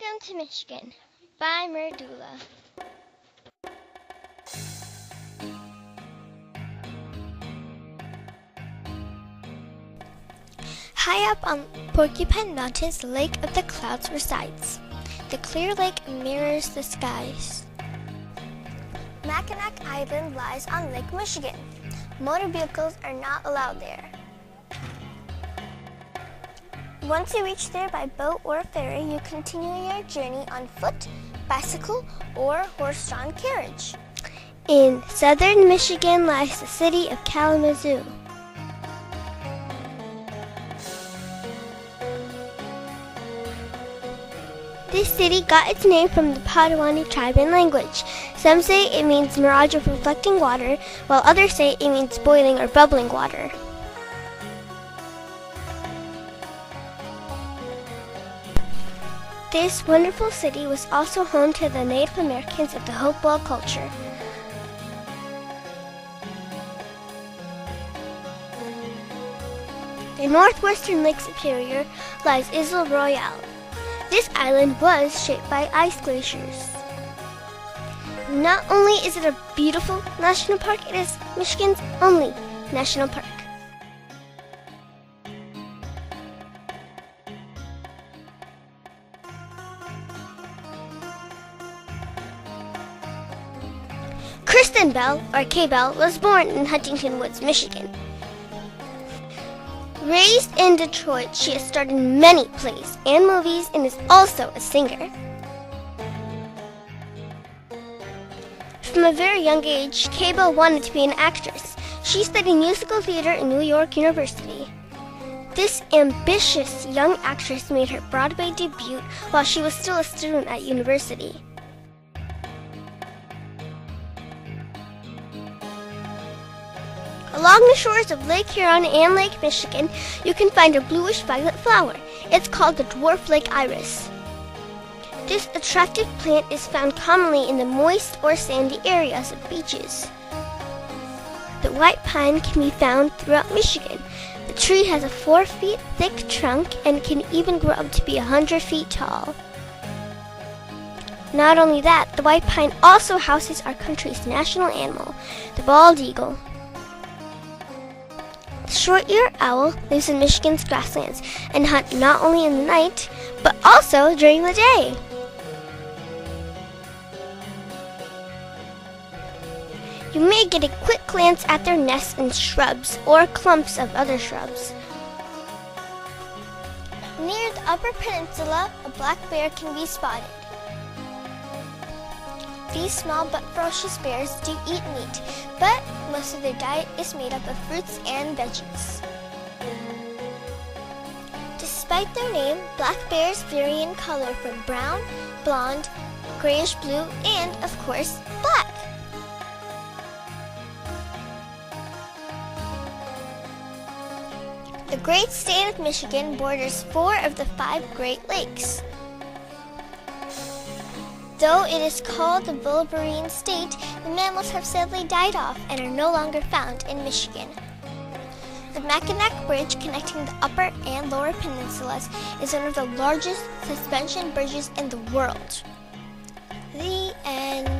Welcome to Michigan by mridula. High up on Porcupine Mountains, the Lake of the Clouds resides. The clear lake mirrors the skies. Mackinac Island lies on Lake Michigan. Motor vehicles are not allowed there. Once you reach there by boat or ferry, you continue your journey on foot, bicycle, or horse-drawn carriage. In southern Michigan lies the city of Kalamazoo. This city got its name from the Potawatomi tribe and language. Some say it means mirage of reflecting water, while others say it means boiling or bubbling water. This wonderful city was also home to the Native Americans of the Hopewell culture. In northwestern Lake Superior lies Isle Royale. This island was shaped by ice glaciers. Not only is it a beautiful national park, it is Michigan's only national park. Kristen Bell, or K-Bell, was born in Huntington Woods, Michigan. Raised in Detroit, she has starred in many plays and movies and is also a singer. From a very young age, K-Bell wanted to be an actress. She studied musical theater in New York University. This ambitious young actress made her Broadway debut while she was still a student at university. Along the shores of Lake Huron and Lake Michigan, you can find a bluish-violet flower. It's called the dwarf lake iris. This attractive plant is found commonly in the moist or sandy areas of beaches. The white pine can be found throughout Michigan. The tree has a 4 feet thick trunk and can even grow up to be 100 feet tall. Not only that, the white pine also houses our country's national animal, the bald eagle. The short-eared owl lives in Michigan's grasslands and hunts not only in the night, but also during the day. You may get a quick glance at their nests in shrubs or clumps of other shrubs. Near the Upper Peninsula, a black bear can be spotted. These small but ferocious bears do eat meat, but most of their diet is made up of fruits and veggies. Despite their name, black bears vary in color from brown, blonde, grayish-blue, and, of course, black. The great state of Michigan borders 4 of the 5 Great Lakes. Though it is called the Wolverine State, the mammals have sadly died off and are no longer found in Michigan. The Mackinac Bridge connecting the upper and lower peninsulas is one of the largest suspension bridges in the world. The end.